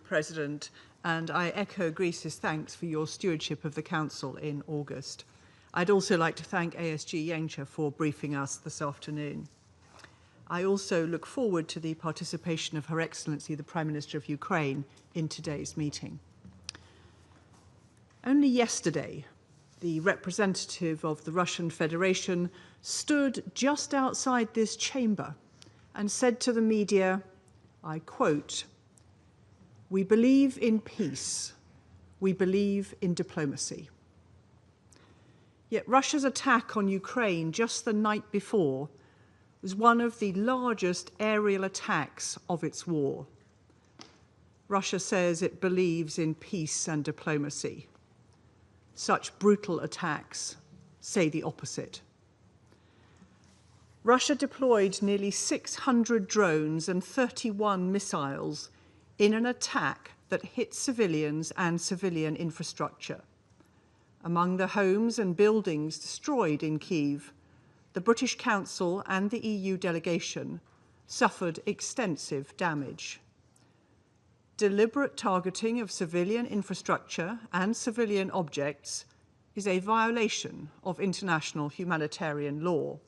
President, and I echo Greece's thanks for your stewardship of the Council in August. I'd also like to thank ASG Yencha for briefing us this afternoon. I also look forward to the participation of Her Excellency, the Prime Minister of Ukraine, in today's meeting. Only yesterday, the representative of the Russian Federation stood just outside this chamber and said to the media, I quote, "We believe in peace. We believe in diplomacy." Yet Russia's attack on Ukraine just the night before was one of the largest aerial attacks of its war. Russia says it believes in peace and diplomacy. Such brutal attacks say the opposite. Russia deployed nearly 600 drones and 31 missiles in an attack that hit civilians and civilian infrastructure. Among the homes and buildings destroyed in Kyiv, the British Council and the EU delegation suffered extensive damage. Deliberate targeting of civilian infrastructure and civilian objects is a violation of international humanitarian law.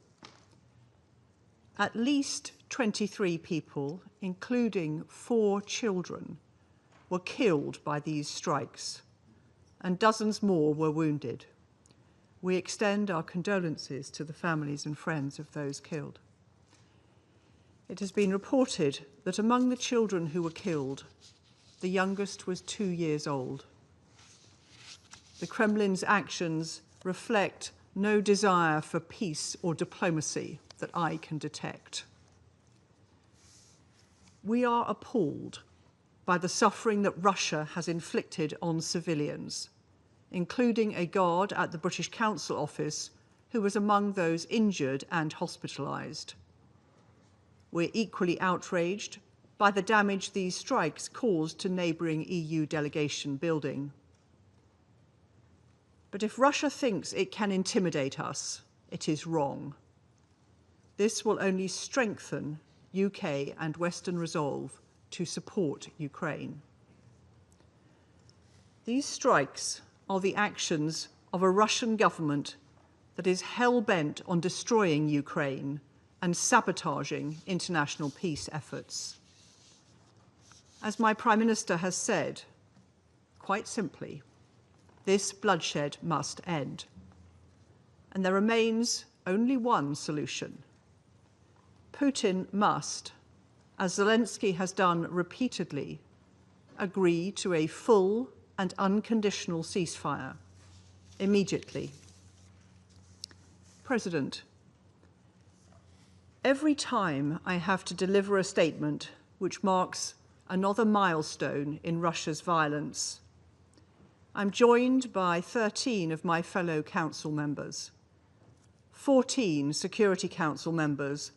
At least 23 people, including 4 children, were killed by these strikes, and dozens more were wounded. We extend our condolences to the families and friends of those killed. It has been reported that among the children who were killed, the youngest was 2 years old. The Kremlin's actions reflect no desire for peace or diplomacy that I can detect. We are appalled by the suffering that Russia has inflicted on civilians, including a guard at the British Council office who was among those injured and hospitalised. We're equally outraged by the damage these strikes caused to neighbouring EU delegation building. But if Russia thinks it can intimidate us, it is wrong. This will only strengthen UK and Western resolve to support Ukraine. These strikes are the actions of a Russian government that is hell-bent on destroying Ukraine and sabotaging international peace efforts. As my Prime Minister has said, quite simply, this bloodshed must end. And there remains only one solution. Putin must, as Zelensky has done repeatedly, agree to a full and unconditional ceasefire immediately. President, every time I have to deliver a statement which marks another milestone in Russia's violence, I'm joined by 13 of my fellow council members, 14 Security Council members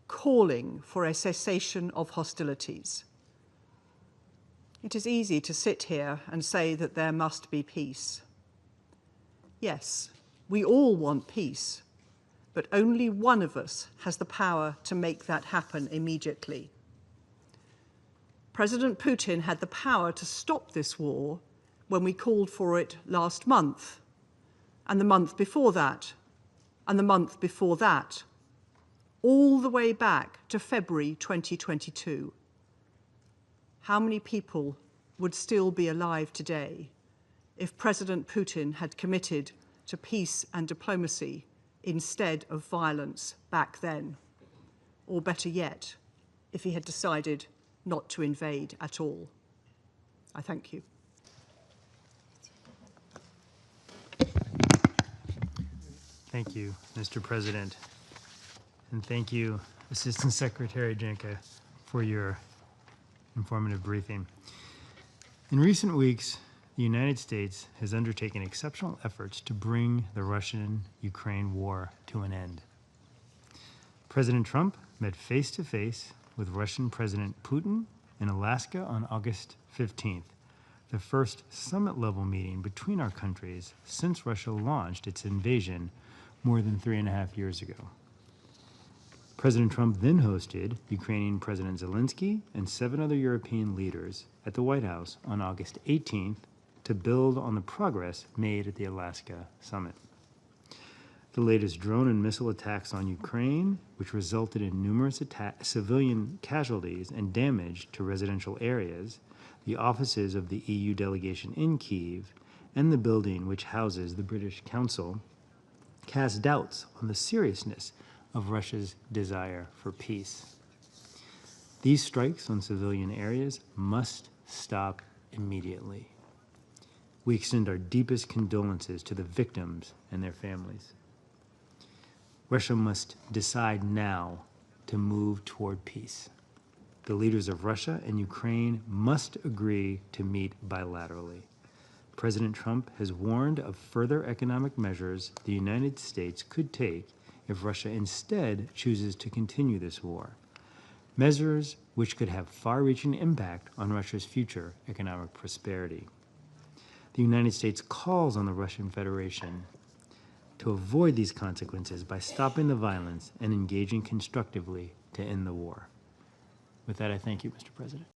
calling for a cessation of hostilities. It is easy to sit here and say that there must be peace. Yes, we all want peace, but only one of us has the power to make that happen immediately. President Putin had the power to stop this war when we called for it last month, and the month before that, and the month before that, all the way back to February 2022. How many people would still be alive today if President Putin had committed to peace and diplomacy instead of violence back then? Or better yet, if he had decided not to invade at all? I thank you. Thank you, Mr. President. And thank you, Assistant Secretary Jenka, for your informative briefing. In recent weeks, the United States has undertaken exceptional efforts to bring the Russian-Ukraine war to an end. President Trump met face-to-face with Russian President Putin in Alaska on August 15th, the first summit-level meeting between our countries since Russia launched its invasion more than 3.5 years ago. President Trump then hosted Ukrainian President Zelensky and 7 other European leaders at the White House on August 18th to build on the progress made at the Alaska summit. The latest drone and missile attacks on Ukraine, which resulted in numerous civilian casualties and damage to residential areas, the offices of the EU delegation in Kyiv, and the building which houses the British Council, cast doubts on the seriousness of Russia's desire for peace. These strikes on civilian areas must stop immediately. We extend our deepest condolences to the victims and their families. Russia must decide now to move toward peace. The leaders of Russia and Ukraine must agree to meet bilaterally. President Trump has warned of further economic measures the United States could take if Russia instead chooses to continue this war, measures which could have far-reaching impact on Russia's future economic prosperity. The United States calls on the Russian Federation to avoid these consequences by stopping the violence and engaging constructively to end the war. With that, I thank you, Mr. President.